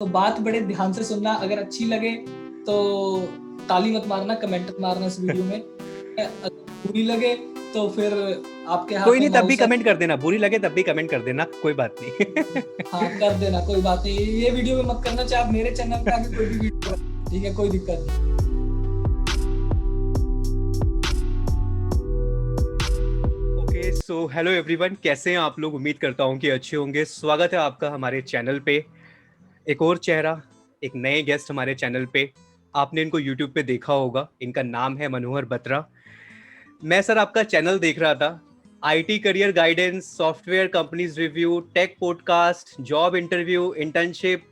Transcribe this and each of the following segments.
तो बात बड़े ध्यान से सुनना, अगर अच्छी लगे तो ताली मत मारना, कमेंट मत मारना इस वीडियो में। अगर बुरी लगे तो फिर आपके हाथ कोई में नहीं, तब भी माउस है। कमेंट कर देना, बुरी लगे तब भी कमेंट कर देना, कोई बात नहीं। हाँ कर देना, कोई बात नहीं। ये वीडियो में मत करना, चाहे आप मेरे चैनल पे आके कोई भी वीडियो कर, ठीक है, कोई दिक्कत नहीं। ओके, सो हेलो एवरीवन, कैसे हैं आप लोग? उम्मीद करता हूँ कि अच्छे होंगे। स्वागत है आपका हमारे चैनल पे। एक और चेहरा, एक नए गेस्ट हमारे चैनल पे। आपने इनको यूट्यूब पे देखा होगा, इनका नाम है मनोहर बत्रा। मैं सर आपका चैनल देख रहा था, IT career guidance, software companies review, take podcast, job interview, internship,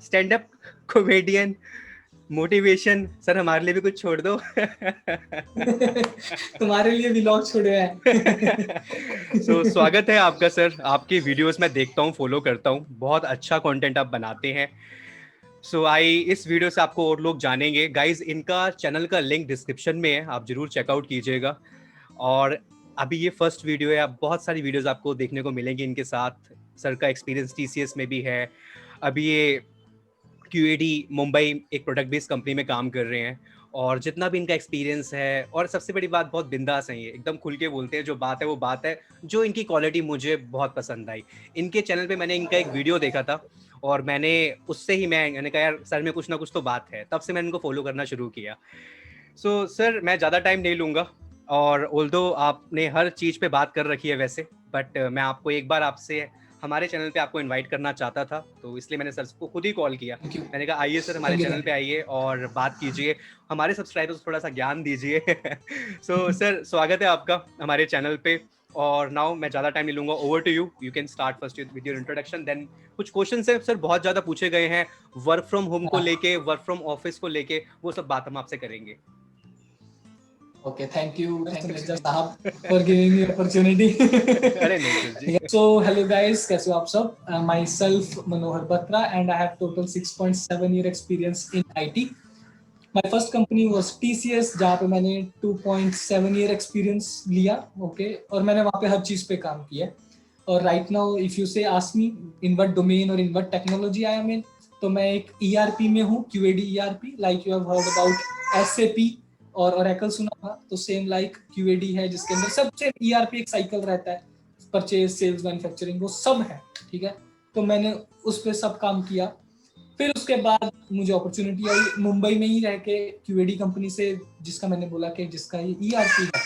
stand up comedian, motivation. Sir हमारे लिए भी कुछ छोड़ दो। तुम्हारे लिए व्लॉग छोड़े हैं। स्वागत है आपका सर। आपकी वीडियोस मैं देखता हूँ, फॉलो करता हूँ, बहुत अच्छा कंटेंट आप बनाते हैं। इस वीडियो से आपको और लोग जानेंगे। गाइज, इनका चैनल का लिंक डिस्क्रिप्शन में है, आप जरूर चेकआउट कीजिएगा। और अभी ये फर्स्ट वीडियो है, अब बहुत सारी वीडियोस आपको देखने को मिलेंगी इनके साथ। सर का एक्सपीरियंस टीसीएस में भी है। अभी ये क्यूएडी मुंबई एक प्रोडक्ट बेस्ड कंपनी में काम कर रहे हैं। और जितना भी इनका एक्सपीरियंस है, और सबसे बड़ी बात, बहुत बिंदास है ये, एकदम खुल के बोलते हैं। जो बात है वो बात है। जो इनकी क्वालिटी मुझे बहुत पसंद आई, इनके चैनल पे मैंने इनका एक वीडियो देखा था, और मैंने उससे ही मैंने कहा यार सर में कुछ ना कुछ तो बात है, तब से मैंने इनको फॉलो करना शुरू किया। सर मैं ज़्यादा टाइम नहीं लूँगा। और ऑल्दो आपने हर चीज़ पे बात कर रखी है वैसे, बट मैं आपको एक बार आपसे हमारे चैनल पे आपको इनवाइट करना चाहता था, तो इसलिए मैंने सर को खुद ही कॉल किया। मैंने कहा आइए सर, हमारे चैनल पे आइए और बात कीजिए, हमारे सब्सक्राइबर्स को थोड़ा सा ज्ञान दीजिए। सर स्वागत है आपका हमारे चैनल पे। और नाउ मैं ज़्यादा टाइम नहीं लूँगा, over to you. You can start first with your introduction, then कुछ क्वेश्चन है सर, बहुत ज़्यादा पूछे गए हैं वर्क फ्रॉम होम को लेके, वर्क फ्रॉम ऑफिस को लेके, वो सब बात हम आपसे करेंगे। Okay, thank you, Mr. Sahab, for giving me opportunity. अरे नहीं सर जी। So, hello guys, कैसे हो आप सब? Myself Manohar Batra and I have total 6.7 year experience in IT. My first company was TCS, जहाँ पे मैंने 2.7 year experience लिया, okay, और मैंने वहाँ पे हर चीज़ पे काम किया। और right now, if you say ask me in what domain or in what technology I am in, तो मैं एक ERP में हूँ, QAD ERP, like you have heard about SAP और Oracle सुना था, तो सेम लाइक QAD है, जिसके अंदर सबसे ERP एक साइकिल रहता है, परचेज, सेल्स, मैन्युफैक्चरिंग, वो सब है, ठीक है। तो मैंने उस पे सब काम किया। फिर उसके बाद मुझे अपॉर्चुनिटी आई मुंबई में ही रह के QAD कंपनी से, जिसका मैंने बोला कि जिसका ये ERP है,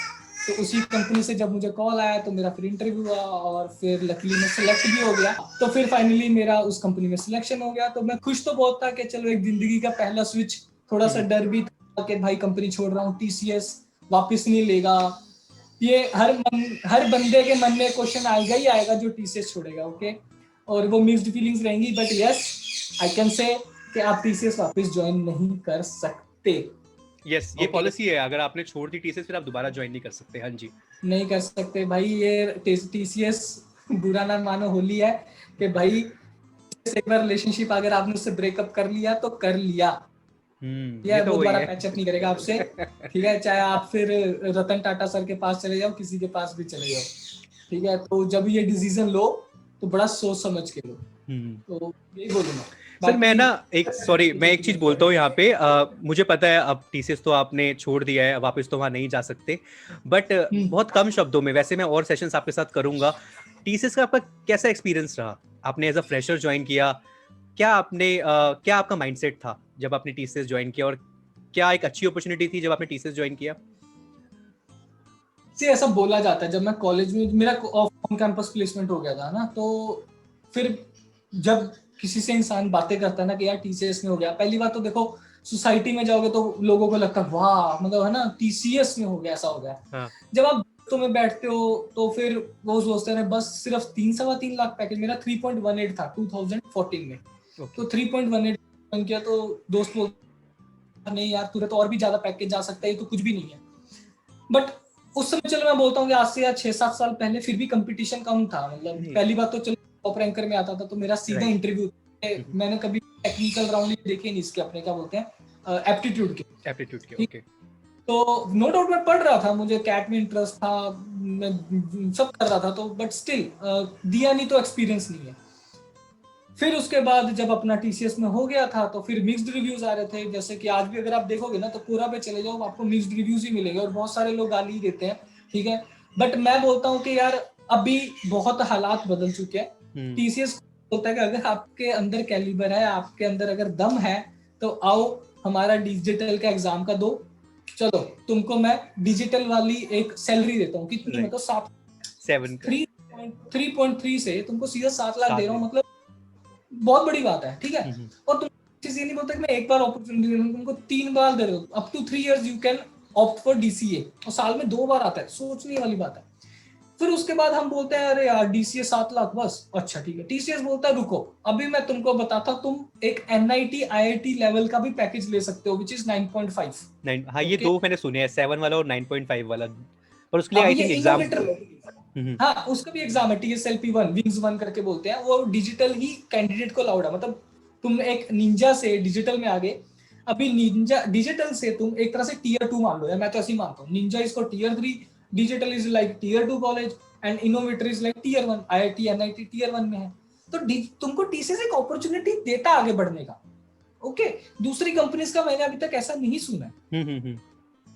तो उसी कंपनी से जब मुझे कॉल आया तो मेरा फिर इंटरव्यू हुआ और फिर लकीली मैं सिलेक्ट भी हो गया। तो फिर फाइनली मेरा उस कंपनी में सिलेक्शन हो गया। तो मैं खुश तो बहुत था कि चलो एक जिंदगी का पहला स्विच, थोड़ा सा डर भी था कि भाई कंपनी छोड़ रहा हूँ, TCS वापस नहीं लेगा। ये हर बंदे के मन में क्वेश्चन आएगा ही आएगा जो TCS छोड़ेगा, ओके। और वो मिक्स्ड फीलिंग्स रहेंगी, but yes I can say कि आप TCS वापस ज्वाइन नहीं कर सकते। यस, ये पॉलिसी है, अगर आपने छोड़ दी टीसीएस फिर आप दोबारा ज्वाइन नहीं कर सकते। हाँ जी, नहीं कर सकते भाई, ये TCS बुरा ना मानो, होली है कि भाई एक बार रिलेशनशिप अगर आपने उससे ब्रेकअप कर लिया तो कर लिया, ये तो वो वही दोबारा है। पैचअप नहीं करेगा आपसे, ठीक है। चाहे आप फिर रतन टाटा सर के पास चले जाओ, किसी के पास भी चले जाओ, ठीक है। तो जब ये डिसीजन लो तो बड़ा सोच समझ के लो, तो यही बोलूंगा। सर मैं बाकी ना मैं एक चीज बोलता हूँ यहाँ पे। मुझे पता है अब टीसीएस तो आपने छोड़ दिया है, वापस तो वहाँ नहीं जा सकते, बट बहुत कम शब्दों में, वैसे मैं और सेशंस आपके साथ करूंगा। टीसीएस का आपका कैसा एक्सपीरियंस रहा? आपने एज अ फ्रेशर ज्वाइन किया, क्या आपका माइंडसेट था जब आपने टीसीएस ज्वाइन किया, और क्या एक अच्छी अपॉर्चुनिटी थी जब आपने टीसीएस ज्वाइन किया? से ऐसा बोला जाता है, जब मैं कॉलेज में मेरा ऑन कैंपस प्लेसमेंट हो गया था ना, तो फिर जब किसी से इंसान बातें करता है ना कि यार TCS में हो गया, पहली बात तो देखो सोसाइटी में जाओगे तो लोगों को लगता है वाह, मतलब है ना, TCS में हो गया, ऐसा हो गया। हाँ। जब आप दोस्तों में बैठते हो तो फिर वो सोचते हैं बस सिर्फ 3-3.25 लाख पैकेज, मेरा 3.18 था 2014 में, ओके। तो 3.18 किया, तो दोस्त बोलते नहीं यार तुरंत और भी ज्यादा पैकेज जा सकता है, ये तो कुछ भी नहीं है। बट उस समय चलो मैं बोलता हूँ कि आज से या 6-7 साल पहले फिर भी कंपटीशन कम था, मतलब पहली बात तो चलो टॉप रैंकर में आता था, तो मेरा सीधा इंटरव्यू, मैंने कभी टेक्निकल राउंड देखे नहीं इसके, अपने क्या बोलते हैं एप्टीट्यूड के, ओके। तो नो डाउट मैं पढ़ रहा था, मुझे कैट में इंटरेस्ट था, मैं सब कर रहा था, तो बट स्टिल दिया नहीं तो एक्सपीरियंस नहीं है। फिर उसके बाद जब अपना टीसीएस में हो गया था तो फिर मिक्स्ड रिव्यूज आ रहे थे, जैसे कि आज भी अगर आप देखोगे ना तो पूरा पे चले जाओ आपको मिक्स्ड रिव्यूज ही मिलेंगे और बहुत सारे लोग गाली देते हैं, ठीक है। बट मैं बोलता हूँ कि यार अभी बहुत हालात बदल चुके हैं। टीसीएस बोलता है कि अगर आपके अंदर कैलिबर है, आपके अंदर अगर दम है तो आओ हमारा डिजिटल का एग्जाम का दो, चलो तुमको मैं डिजिटल वाली एक सैलरी देता हूँ, कितनी मतलब 3.3 से तुमको सीधा 7 लाख दे रहा हूँ, मतलब बहुत बड़ी बात है, ठीक है। और तुम ये नहीं बोलते कि मैं एक बार अपॉर्चुनिटी दे रहा हूँ, तुमको 3 बार दे रहे हो, up to 3 years you can opt for DCA, और साल में 2 बार आता है, सोचने वाली बात है। फिर उसके बाद हम बोलते हैं अरे यार डीसीए 7 लाख बस, अच्छा ठीक है। टीसीएस बोलता है रुको अभी मैं तुमको बताता, तुम एक एनआईटी आईआईटी लेवल का भी पैकेज ले सकते हो विच इज 9.5। हाँ ये दो मैंने सुने हैं, 7 वाला और 9.5 वाला, और उसके लिए अब आई ये थिंक एग्जाम। इनोवेटर, हाँ उसका भी एग्जाम है, TSLP1 विंग्स 1 करके बोलते हैं, वो डिजिटल ही कैंडिडेट को लाउड है, मतलब तुम एक निंजा से डिजिटल में आ गए, अभी निंजा डिजिटल से तुम एक तरह से Tier 2 मान लो, या मैं तो ऐसे ही मानता हूँ, निंजा इसको Tier 3, digital is like Tier 2 college and innovator is like Tier 1, IIT NIT Tier 1 में है। तो तुमको टीसीएस एक अपॉर्चुनिटी देता आगे बढ़ने का, ओके। दूसरी कंपनीज का मैंने अभी तक ऐसा नहीं सुना है,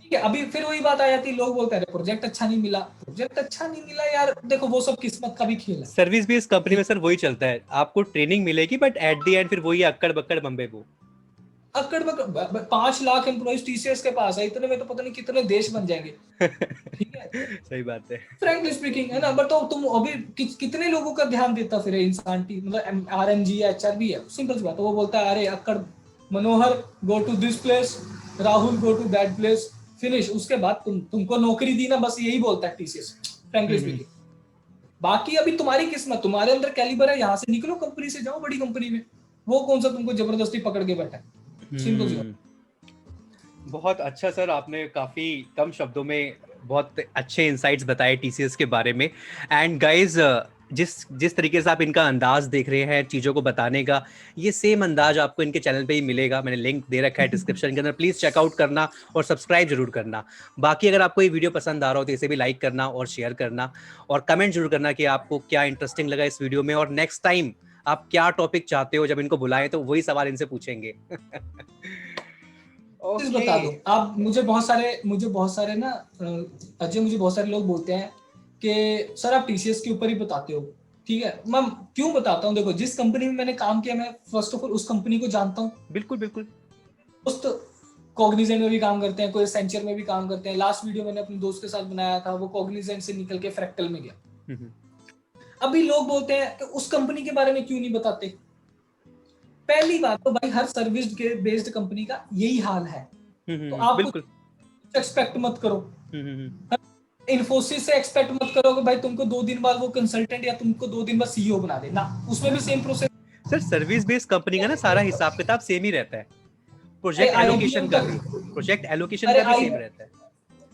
ठीक है। अभी फिर वही बात आ जाती है, लोग बोलते हैं प्रोजेक्ट अच्छा नहीं मिला, प्रोजेक्ट अच्छा नहीं मिला यार, देखो वो सब किस्मत का भी खेल है। सर्विस बेस्ड कंपनी में सर वही चलता है, आपको ट्रेनिंग मिलेगी बट एट द एंड फिर वही अक्कड़ बक्कड़ बम्बे वो अक्कड़ बक्कड़ 5 लाख एम्प्लॉइज टीसीएस के पास है, इतने में तो पता नहीं कितने देश बन जाएंगे, ठीक है। सही बात है, फ्रैंकली स्पीकिंग, है ना। बट तो तुम अभी कितने लोगों का ध्यान देता फिर इंसान, मतलब आरएमजी या एचआरबी है, सिंपल सी बात है, वो बोलता है अरे Akkad Manohar go to this place, Rahul go to that place, finish. उसके बाद तुमको नौकरी दी ना, बस यही बोलता है टीसीएस, फ्रैंकली स्पीकिंग। बाकी अभी तुम्हारी किस्मत, तुम्हारे अंदर कैलिबर है, यहाँ से निकलो, कंपनी से जाओ बड़ी कंपनी में, वो कौन सा तुमको जबरदस्ती पकड़ के बैठा है, सिंपल सी बात। बहुत अच्छा सर, आपने काफी कम शब्दों में बहुत अच्छे इंसाइट्स बताए टीसीएस के बारे में। एंड गाइस, जिस जिस तरीके से आप इनका अंदाज देख रहे हैं चीज़ों को बताने का, ये सेम अंदाज आपको इनके चैनल पे ही मिलेगा, मैंने लिंक दे रखा है डिस्क्रिप्शन के अंदर, प्लीज़ चेकआउट करना और सब्सक्राइब जरूर करना। बाकी अगर आपको ये वीडियो पसंद आ रहा हो तो इसे भी लाइक करना और शेयर करना, और कमेंट जरूर करना कि आपको क्या इंटरेस्टिंग लगा इस वीडियो में, और नेक्स्ट टाइम आप क्या टॉपिक चाहते हो, जब इनको बुलाएं तो वही सवाल इनसे पूछेंगे। चीज बता दो आप, मुझे बहुत सारे ना अजय, मुझे बहुत सारे लोग बोलते हैं कि सर आप टीसीएस के ऊपर ही बताते हो, ठीक है। मैं क्यों बताता हूँ, देखो जिस कंपनी में मैंने काम किया, मैं फर्स्ट ऑफ ऑल उस कंपनी को जानता हूँ। बिल्कुल बिल्कुल। दोस्त कॉग्निजेंट में भी काम करते हैं, कोई एसेंचर में भी काम करते हैं। लास्ट वीडियो मैंने अपने दोस्त के साथ बनाया था, वो कॉग्निजेंट से निकल के फ्रैक्टल में गया। अभी लोग बोलते हैं कि उस कंपनी के बारे में क्यों नहीं बताते। पहली बात तो भाई हर सर्विस के बेस्ड कंपनी का यही हाल है, तो आप बिल्कुल कुछ एक्सपेक्ट मत करो। इन्फोसिस से एक्सपेक्ट मत करो कि भाई तुमको 2 दिन बाद वो कंसल्टेंट या तुमको 2 दिन बाद सीईओ बना दे ना, उसमें भी same process. Sir service based company का ना सारा हिसाब किताब सेम ही रहता है, प्रोजेक्ट एलोकेशन का भी, प्रोजेक्ट एलोकेशन का भी सेम रहता है।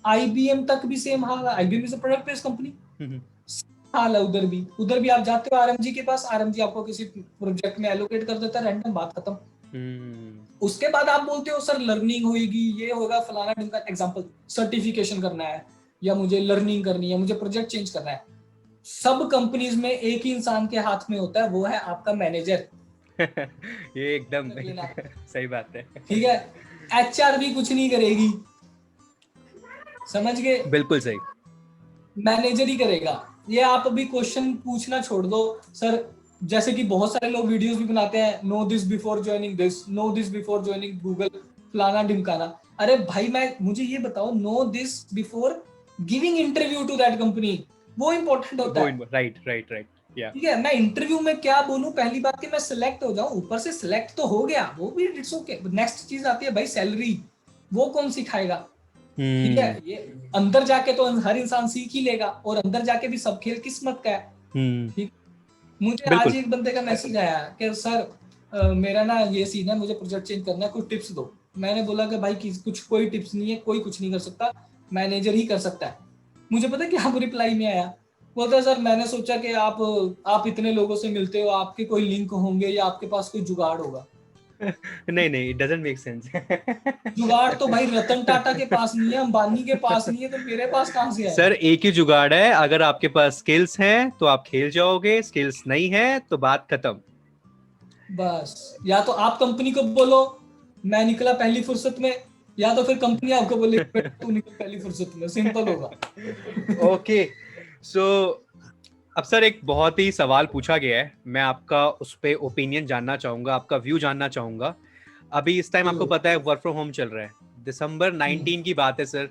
आईबीएम तक भी सेम हाल है, IBM is a product based company, हाल है। उधर भी आप जाते हो आरएमजी के पास, आरएमजी आपको किसी प्रोजेक्ट में एलोकेट कर देता है, रैंडम, बात खत्म। उसके बाद आप बोलते हो सर लर्निंग होगी, ये होगा फलाना ढिमका, एग्जांपल सर्टिफिकेशन करना है या मुझे लर्निंग करनी है, मुझे प्रोजेक्ट चेंज करना है। सब कंपनीज में एक ही इंसान के हाथ में होता है, वो है आपका मैनेजर। ये एकदम सही बात है, ठीक है। एचआर भी कुछ नहीं करेगी, समझ गए, बिल्कुल सही, मैनेजर ही करेगा। ये आप अभी क्वेश्चन पूछना छोड़ दो सर, जैसे कि बहुत सारे लोग वीडियोस भी बनाते हैं, know this before joining this, know this before joining Google, फलाना ढिमकाना। अरे भाई मुझे ये बताओ, know this before giving interview to that company, वो इंपॉर्टेंट होता है। राइट राइट राइट, ठीक है। मैं इंटरव्यू में क्या बोलूं, पहली बात कि मैं सिलेक्ट हो जाऊं, ऊपर से सिलेक्ट तो हो गया, वो भी इट्स ओके। नेक्स्ट चीज आती है भाई सैलरी, वो कौन सिखाएगा, ठीक है। ये अंदर जाके तो हर इंसान सीख ही लेगा, और अंदर जाके भी सब खेल किस्मत का है, ठीक। मुझे आज एक बंदे का मैसेज आया कि सर मेरा ना ये सीन है, मुझे प्रोजेक्ट चेंज करना है, कुछ टिप्स दो। मैंने बोला कि भाई कोई टिप्स नहीं है, कोई कुछ नहीं कर सकता, मैनेजर ही कर सकता है। मुझे पता क्या रिप्लाई में आया, बोलता है सर मैंने सोचा कि आप इतने लोगों से मिलते हो, आपके कोई लिंक होंगे या आपके पास कोई जुगाड़ होगा। नहीं, इट डजंट मेक सेंस। जुगाड़ तो भाई रतन टाटा के पास नहीं है, अंबानी के पास नहीं है, तो मेरे पास कहां से है। सर एक ही जुगाड़ है, अगर आपके पास स्किल्स हैं तो आप खेल जाओगे, स्किल्स नहीं है तो बात खत्म। बस या तो आप कंपनी को बोलो मैं निकला पहली फुर्सत में, या तो फिर कंपनी आपको बोले तू निकल पहली फुर्सत में, सिंपल होगा। ओके, सो अब सर एक बहुत ही सवाल पूछा गया है, मैं आपका उस पे ओपिनियन जानना चाहूंगा, आपका व्यू जानना चाहूंगा। अभी इस टाइम आपको पता है वर्क फ्रॉम होम चल रहा है, दिसंबर 19 की बात है सर,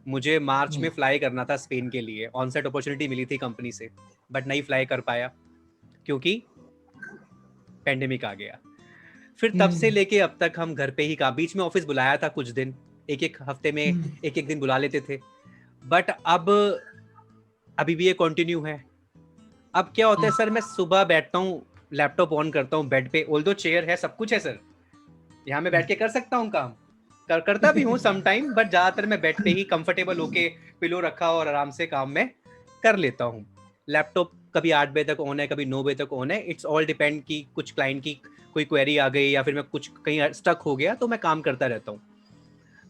मुझे मार्च में फ्लाई करना था स्पेन के लिए, ऑन साइट अपॉर्चुनिटी मिली थी कंपनी से, बट नहीं फ्लाई कर पाया क्योंकि पेंडेमिक आ गया। फिर तब से लेके अब तक हम घर पे ही काम, बीच में ऑफिस बुलाया था कुछ दिन, एक एक हफ्ते में एक एक दिन बुला लेते थे, बट अब अभी भी ये कंटिन्यू है। अब क्या होता है सर, मैं सुबह बैठता हूँ, लैपटॉप ऑन करता हूँ बेड पे, ऑल्दो चेयर है, सब कुछ है सर, यहाँ मैं बैठ के कर सकता हूँ काम, करता भी हूँ सम टाइम, बट ज्यादातर मैं बेड पे ही कंफर्टेबल होके पिलो रखा और आराम से काम में कर लेता हूँ। लैपटॉप कभी 8 बजे तक ऑन है, कभी 9 बजे तक ऑन है, इट्स ऑल डिपेंड कि कुछ क्लाइंट की कोई क्वेरी आ गई या फिर मैं कुछ कहीं स्टक हो गया तो मैं काम करता रहता हूँ।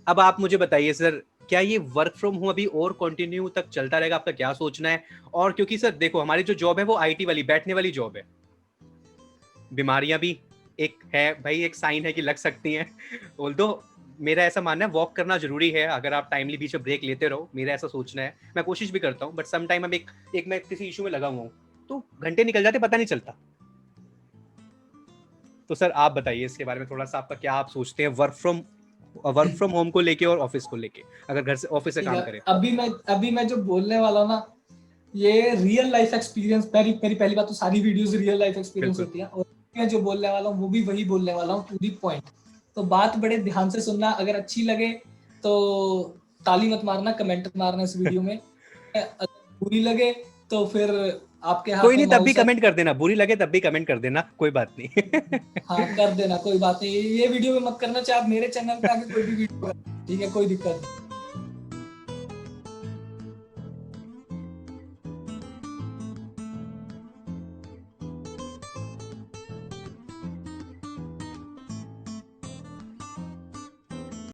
अब आप मुझे बताइए सर, क्या ये वर्क फ्रॉम होम अभी और कंटिन्यू तक चलता रहेगा, आपका क्या सोचना है? और क्योंकि सर देखो हमारी जो जॉब है वो आईटी वाली, बैठने वाली जॉब है, बीमारियां भी एक है भाई, एक साइन है कि लग सकती हैं, ऑल्दो मेरा ऐसा मानना है वॉक करना जरूरी है, अगर आप टाइमली बीच में ब्रेक लेते रहो, मेरा ऐसा सोचना है, मैं कोशिश भी करता हूँ, बट सम टाइम एक मैं किसी इशू में लगा हुआ हूँ तो घंटे निकल जाते पता नहीं चलता। तो सर आप बताइए इसके बारे में थोड़ा सा, आपका क्या आप सोचते हैं वर्क फ्रॉम होम को लेके और ऑफिस को लेके, अगर घर से ऑफिस से काम करें? अभी मैं जो बोलने वाला हूँ ना, ये रियल लाइफ एक्सपीरियंस, मेरी पहली बात तो सारी वीडियोस रियल लाइफ एक्सपीरियंस होती है, और मैं जो बोलने वाला हूँ वो भी वही बोलने वाला हूँ टू दी पॉइंट। तो बात बड़े ध्यान से सुनना, अगर अच्छी लगे तो ताली मत मारना, कमेंट मारना इस वीडियो में, अगर बुरी लगे तो फिर आपके हाथ कोई में नहीं, तब भी माउस है। कमेंट कर देना, बुरी लगे तब भी कमेंट कर देना, कोई बात नहीं। हाँ कर देना, कोई बात नहीं, ये वीडियो में मत करना, चाहे आप मेरे चैनल पे आके कोई भी वीडियो, ठीक है, कोई दिक्कत नहीं।